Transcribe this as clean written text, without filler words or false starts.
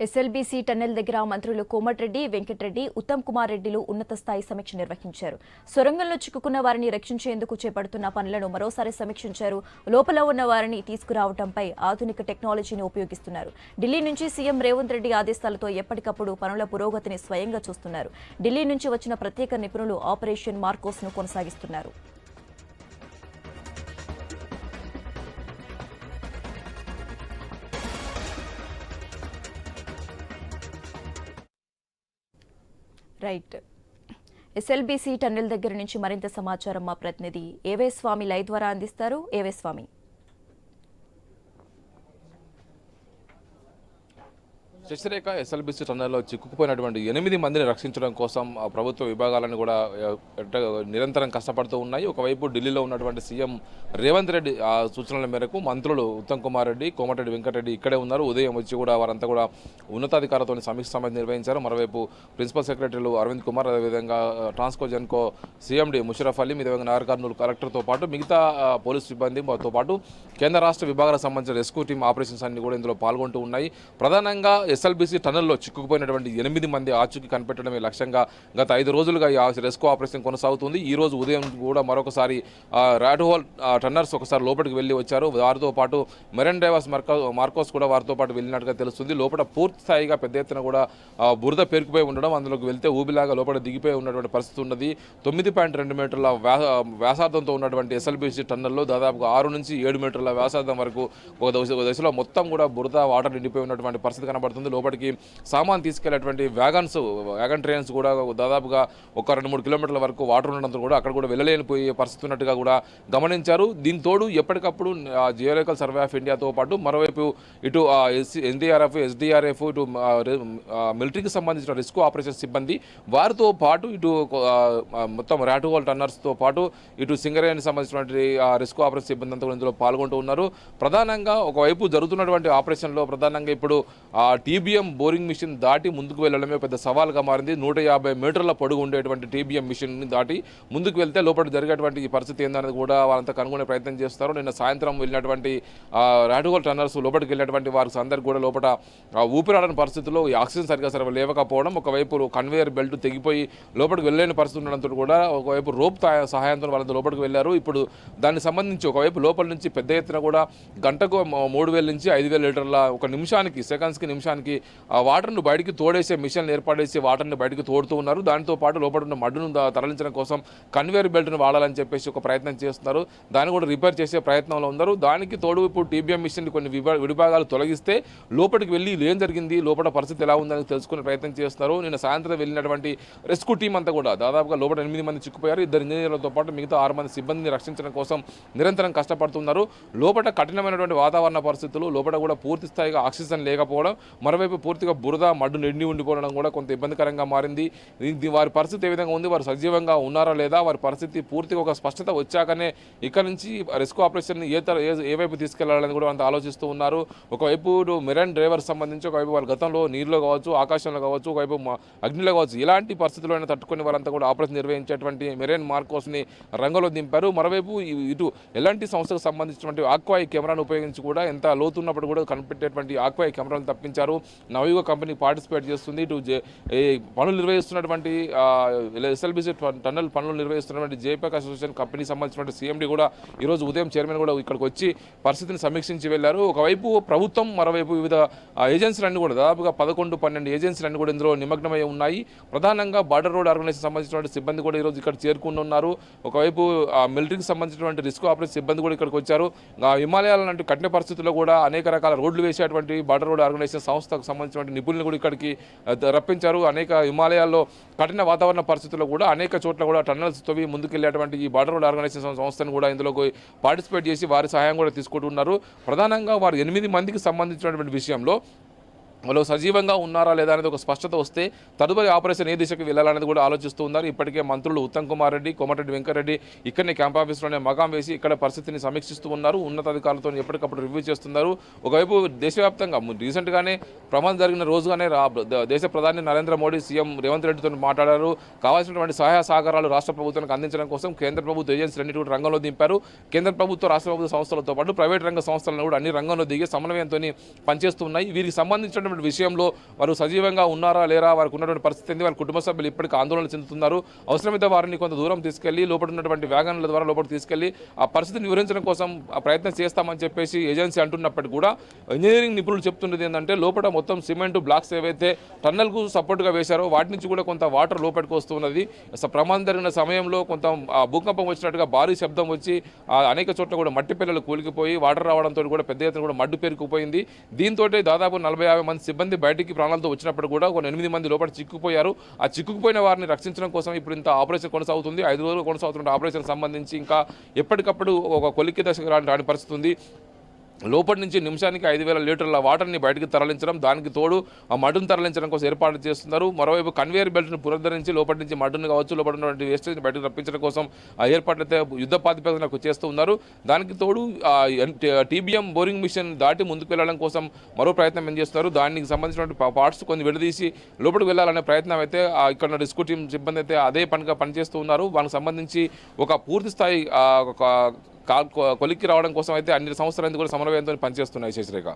SLBC tunnel దగ్గర మంత్రులు కోమటిరెడ్డి, వెంకటరెడ్డి, ఉత్తమ్ కుమార్ రెడ్డిలు ఉన్నత స్థాయి సమీక్ష నిర్వహించారు. సొరంగంలో చిక్కుకున్న వారిని రక్షించేందుకు చేపడుతున్న పనులను మరోసారి సమీక్షించారు. లోపల ఉన్న వారిని తీసుకురావడంపై ఆధునిక టెక్నాలజీని ఉపయోగిస్తున్నారు. ఢిల్లీ నుంచి సీఎం రేవంత్ రెడ్డి ఆదేశాలతో ఎప్పటికప్పుడు పనుల పురోగతిని స్వయంగా చూస్తున్నారు. ఢిల్లీ నుంచి వచ్చిన ప్రత్యేక నిపుణులు ఆపరేషన్ మార్కోస్ను కొనసాగిస్తున్నారు. రైట్. ఎస్ఎల్బీసీ టన్నెల్ దగ్గర నుంచి మరింత సమాచారం మా ప్రతినిధి ఏవే స్వామి లైవ్ ద్వారా అందిస్తారు. ఏవే స్వామి, శశిరేఖ ఎస్ఎల్బీసీ టన్నెల్లో చిక్కుకుపోయినటువంటి 8 మందిని రక్షించడం కోసం ప్రభుత్వ విభాగాలను కూడా నిరంతరం కష్టపడుతూ ఉన్నాయి. ఒకవైపు ఢిల్లీలో ఉన్నటువంటి సీఎం రేవంత్ రెడ్డి సూచనల మేరకు మంత్రులు ఉత్తమ్ కుమార్ రెడ్డి, కోమటిరెడ్డి వెంకటరెడ్డి ఇక్కడే ఉన్నారు. ఉదయం వచ్చి కూడా వారంతా కూడా ఉన్నతాధికారులతో సమీక్ష సమావేశం నిర్వహించారు. మరోవైపు ప్రిన్సిపల్ సెక్రటరీలు అరవింద్ కుమార్, అదేవిధంగా ట్రాన్స్కో జెన్కో సీఎండీ ముషరఫ్ అలీ, విధంగా నాగర్ కర్నూలు కలెక్టర్తో పాటు మిగతా పోలీసు సిబ్బందితో పాటు కేంద్ర రాష్ట్ర విభాగాలకు సంబంధించిన రెస్క్యూ టీమ్ ఆపరేషన్స్ అన్ని కూడా ఇందులో పాల్గొంటూ ఉన్నాయి. ప్రధానంగా ఎస్ఎల్బీసీ టన్నెల్లో చిక్కుకుపోయినటువంటి 8 మంది ఆచూకీ కనిపెట్టడమే లక్ష్యంగా గత 5 రోజులుగా ఈ రెస్క్యూ ఆపరేషన్ కొనసాగుతుంది. ఈ రోజు ఉదయం కూడా మరొకసారి రాడ్ హోల్ టన్నర్స్ ఒకసారి లోపలికి వెళ్ళి వచ్చారు. వారితో పాటు మెరైన్ డ్రైవర్స్ మార్కోస్ కూడా వారితో పాటు వెళ్ళినట్టుగా తెలుస్తుంది. లోపల పూర్తి స్థాయిగా పెద్ద ఎత్తున కూడా బురద పేరుకుపోయి ఉండడం, అందులోకి వెళ్తే ఊబిలాగా లోపల దిగిపోయి ఉన్నటువంటి పరిస్థితి ఉన్నది. 9.2 మీటర్ల వ్యాసార్థంతో ఉన్నటువంటి ఎస్ఎల్బీసీ టన్నెల్లో దాదాపుగా 6 నుంచి 7 మీటర్ల వ్యాసార్థం వరకు ఒక దశలో మొత్తం కూడా బురద వాటర్ నిండిపోయి ఉన్నటువంటి పరిస్థితి కనబడుతుంది. లోపలికి సామాన్ తీసుకెళ్లేటువంటి వ్యాగన్ ట్రైన్స్ కూడా దాదాపుగా ఒక 2-3 కిలోమీటర్ల వరకు వాటర్ ఉండడంతో కూడా అక్కడ కూడా వెళ్ళలేనిపోయే పరిస్థితి ఉన్నట్టుగా కూడా గమనించారు. దీంతోడు ఎప్పటికప్పుడు జియోలాజికల్ సర్వే ఆఫ్ ఇండియాతో పాటు మరోవైపు ఇటు ఎన్డీఆర్ఎఫ్, ఎస్డీఆర్ఎఫ్, ఇటు మిలిటరీకి సంబంధించిన రెస్క్యూ ఆపరేషన్ సిబ్బంది వారితో పాటు ఇటు మొత్తం రాడ్ హోల్ టన్నర్స్తో పాటు ఇటు సింగరేణికి సంబంధించినటువంటి రెస్క్యూ ఆపరేషన్ సిబ్బంది అంతా కూడా ఇందులో పాల్గొంటూ ఉన్నారు. ప్రధానంగా ఒకవైపు జరుగుతున్నటువంటి ఆపరేషన్లో ప్రధానంగా ఇప్పుడు టీబీఎం బోరింగ్ మిషన్ దాటి ముందుకు వెళ్ళడమే పెద్ద సవాల్గా మారింది. 150 మీటర్ల పొడుగు ఉండేటువంటి టీబీఎం మిషన్ని దాటి ముందుకు వెళ్తే లోపల జరిగేటువంటి ఈ పరిస్థితి ఏందనేది కూడా వాళ్ళంతా కనుగొనే ప్రయత్నం చేస్తారు. నిన్న సాయంత్రం వెళ్ళినటువంటి రాడ్ హోల్ టన్నర్స్ లోపలికి వెళ్ళినటువంటి వారికి అందరికీ కూడా లోపల ఊపిరాడని పరిస్థితుల్లో ఆక్సిజన్ సరిగ్గా లేవకపోవడం, ఒకవైపు కన్వేయర్ బెల్ట్ తెగిపోయి లోపలికి వెళ్ళలేని పరిస్థితి ఉండడంతో కూడా ఒకవైపు రోప్ సహాయంతో వాళ్ళంతా లోపలికి వెళ్ళారు. ఇప్పుడు దానికి సంబంధించి ఒకవైపు లోపల నుంచి పెద్ద ఎత్తున కూడా గంటకు 3000 నుంచి 5000 లీటర్ల ఒక నిమిషానికి నిమిషానికి వాటర్ను బయటికి తోడేసే మిషన్లు ఏర్పాటేసి వాటర్ని బయటికి తోడుతూ ఉన్నారు. దానితో పాటు లోపల ఉన్న మడ్డును తరలించడం కోసం కన్వేయర్ బెల్ట్ను వాడాలని చెప్పేసి ఒక ప్రయత్నం చేస్తున్నారు. దాన్ని కూడా రిపేర్ చేసే ప్రయత్నంలో ఉన్నారు. దానికి తోడు ఇప్పుడు టీబీఎం మిషన్ కొన్ని విడిభాగాలు తొలగిస్తే లోపలికి వెళ్ళి ఏం జరిగింది, లోపల పరిస్థితి ఎలా ఉందని తెలుసుకునే ప్రయత్నం చేస్తున్నారు. నిన్న సాయంత్రం వెళ్ళినటువంటి రెస్క్యూ టీం అంతా కూడా దాదాపుగా లోపల 8 మంది చిక్కుపోయారు. 2 ఇంజనీర్లతో పాటు మిగతా 6 మంది సిబ్బందిని రక్షించడం కోసం నిరంతరం కష్టపడుతున్నారు. లోపల కఠినమైనటువంటి వాతావరణ పరిస్థితులు, లోపల కూడా పూర్తి స్థాయిగా ఆక్సిజన్ లేకపోవడం, మరోవైపు పూర్తిగా బురద మడ్డు నిండి ఉండిపోవడం కూడా కొంత ఇబ్బందికరంగా మారింది. వారి పరిస్థితి ఏ విధంగా ఉంది, వారు సజీవంగా ఉన్నారా లేదా, వారి పరిస్థితి పూర్తిగా ఒక స్పష్టత వచ్చాకనే ఇక్కడ నుంచి రెస్క్యూ ఆపరేషన్ ఏ వైపు తీసుకెళ్లాలని కూడా అంత ఆలోచిస్తూ ఉన్నారు. ఒకవైపు మెరైన్ డ్రైవర్ సంబంధించి ఒకవైపు వాళ్ళ గతంలో నీరులో కావచ్చు, ఆకాశంలో కావచ్చు, ఒకవైపు అగ్నిలో కావచ్చు, ఇలాంటి పరిస్థితుల్లో తట్టుకుని వారంతా కూడా ఆపరేషన్ నిర్వహించేటువంటి మెరైన్ మార్కోస్ని రంగంలో దింపారు. మరోవైపు ఇటు ఎలాంటి సంస్థకు సంబంధించినటువంటి ఆక్వాయి కెమెరాను ఉపయోగించి కూడా ఎంత లోతున్నప్పుడు కూడా కనిపెట్టేటువంటి ఆక్వాయి కెమెరాను తప్పించారు. నవయుగ కంపెనీ పార్టిసిపేట్ చేస్తుంది. ఇటు పనులు నిర్వహిస్తున్నటువంటి ఎస్ఎల్బీసీ టన్నెల్ పనులు నిర్వహిస్తున్నటువంటి జేపీఎక్ అసోసియేషన్ కంపెనీకి సంబంధించినటువంటి సీఎండీ కూడా ఈరోజు ఉదయం చైర్మన్ కూడా ఇక్కడికి వచ్చి పరిస్థితిని సమీక్షించి వెళ్లారు. ఒకవైపు ప్రభుత్వం, మరోవైపు వివిధ ఏజెన్సీలన్నీ కూడా దాదాపుగా 11-12 ఏజెన్సీలన్నీ కూడా ఇందులో నిమగ్నమై ఉన్నాయి. ప్రధానంగా బార్డర్ రోడ్ ఆర్గనైజేషన్ సంబంధించినటువంటి సిబ్బంది కూడా ఈరోజు ఇక్కడ చేరుకుని ఉన్నారు. ఒకవైపు మిలిటరీకి సంబంధించినటువంటి రెస్క్యూ ఆపరేషన్ సిబ్బంది కూడా ఇక్కడికి వచ్చారు. హిమాలయాల లాంటి కఠిన పరిస్థితుల్లో కూడా అనేక రకాల రోడ్లు వేసేటువంటి బార్డర్ రోడ్ ఆర్గనైజేషన్ సంస్థకు సంబంధించిన నిపుణులు కూడా ఇక్కడికి రప్పించారు. అనేక హిమాలయాల్లో కఠిన వాతావరణ పరిస్థితుల్లో కూడా అనేక చోట్ల కూడా టన్నల్స్ తవ్వి ముందుకెళ్లేటువంటి ఈ బార్డర్ రోడ్ ఆర్గనైజేషన్ సంస్థను కూడా ఇందులోకి పార్టిసిపేట్ చేసి వారి సహాయం కూడా తీసుకుంటున్నారు. ప్రధానంగా వారు 8 మందికి సంబంధించినటువంటి విషయంలో వాళ్ళు సజీవంగా ఉన్నారా లేదా అనేది ఒక స్పష్టత వస్తే తదుపరి ఆపరేషన్ ఏ దిశకు వెళ్ళాలనేది కూడా ఆలోచిస్తూ ఉన్నారు. ఇప్పటికే మంత్రులు ఉత్తమ్ కుమార్ రెడ్డి, కోమటిరెడ్డి వెంకటరెడ్డి ఇక్కడనే క్యాంప్ ఆఫీస్లోనే మకాం వేసి ఇక్కడ పరిస్థితిని సమీక్షిస్తూ ఉన్నారు. ఉన్నతాధికారులతో ఎప్పటికప్పుడు రివ్యూ చేస్తున్నారు. ఒకవైపు దేశవ్యాప్తంగా రీసెంట్గానే ప్రమాదం జరిగిన రోజుగానే దేశ ప్రధాని నరేంద్ర మోడీ సీఎం రేవంత్ రెడ్డితో మాట్లాడారు. కావాల్సినటువంటి సహాయ సహకారాలు రాష్ట్ర ప్రభుత్వానికి అందించడం కోసం కేంద్ర ప్రభుత్వ ఏజెన్సీలన్నిటి కూడా రంగంలో దింపారు. కేంద్ర ప్రభుత్వ, రాష్ట్ర ప్రభుత్వ సంస్థలతో పాటు ప్రైవేట్ రంగ సంస్థలను కూడా అన్ని రంగంలో దిగి సమన్వయంతో పనిచేస్తున్నాయి. వీరికి సంబంధించిన ఉన్నటువంటి విషయంలో వారు సజీవంగా ఉన్నారా లేరా, వారికి ఉన్నటువంటి పరిస్థితి ఏంది, వారి కుటుంబ సభ్యులు ఇప్పటికీ ఆందోళన చెందుతున్నారు. అవసరమైతే వారిని కొంత దూరం తీసుకెళ్లి లోపల ఉన్నటువంటి వ్యాగన్ల ద్వారా లోపలికి తీసుకెళ్లి ఆ పరిస్థితిని వివరించడం కోసం ఆ ప్రయత్నం చేస్తామని చెప్పేసి ఏజెన్సీ అంటున్నప్పటికీ కూడా ఇంజనీరింగ్ నిపుణులు చెప్తున్నది ఏంటంటే లోపల మొత్తం సిమెంట్ బ్లాక్స్ ఏవైతే టన్నల్కు సపోర్ట్గా వేశారో వాటి నుంచి కూడా కొంత వాటర్ లోపలికి వస్తున్నది. ప్రమాదం జరిగిన సమయంలో కొంత భూకంపం వచ్చినట్టుగా భారీ శబ్దం వచ్చి అనేక చోట్ల కూడా మట్టి పిల్లలు కూలికిపోయి వాటర్ రావడంతో కూడా పెద్ద ఎత్తున కూడా మడ్డు పెరిగిపోయింది. దీంతో దాదాపు 40-50 మంది సిబ్బంది బయటికి ప్రాణాలతో వచ్చినప్పుడు కూడా కొన్ని 8 మంది లోపల చిక్కుపోయారు. ఆ చిక్కుకుపోయిన వారిని రక్షించడం కోసం ఇప్పుడు ఇంత ఆపరేషన్ కొనసాగుతుంది. 5 రోజులు కొనసాగుతున్న ఆపరేషన్ సంబంధించి ఇంకా ఎప్పటికప్పుడు ఒక కొలిక్కి దశకు రాని పరిస్థితి ఉంది. లోపటి నుంచి నిమిషానికి 5,000 లీటర్ల వాటర్ని బయటికి తరలించడం, దానికి తోడు ఆ మడ్డును తరలించడం కోసం ఏర్పాటు చేస్తున్నారు. మరోవైపు కన్వేయర్ బెల్ట్ను పునరుద్ధరించి లోపటి నుంచి మడ్డును కావచ్చు, లోపల ఉన్నటువంటి వేస్టేజ్ బయటకు రప్పించడం కోసం ఆ ఏర్పాట్లయితే యుద్ధ ప్రాతిపదికన చేస్తూ ఉన్నారు. దానికి తోడు టీబీఎం బోరింగ్ మిషన్ దాటి ముందుకు వెళ్ళడం కోసం మరో ప్రయత్నం ఏం చేస్తున్నారు. దానికి సంబంధించినటువంటి పార్ట్స్ కొన్ని విడదీసి లోపలికి వెళ్ళాలనే ప్రయత్నం అయితే ఇక్కడ రెస్క్యూ టీం సిబ్బంది అయితే అదే పనిగా పనిచేస్తూ ఉన్నారు. దానికి సంబంధించి ఒక పూర్తి స్థాయి కొలిక్కి రావడం కోసం అయితే అన్ని సంవత్సరాలు కూడా సమన్వయంతో పనిచేస్తున్నాయి. శశిరేఖ.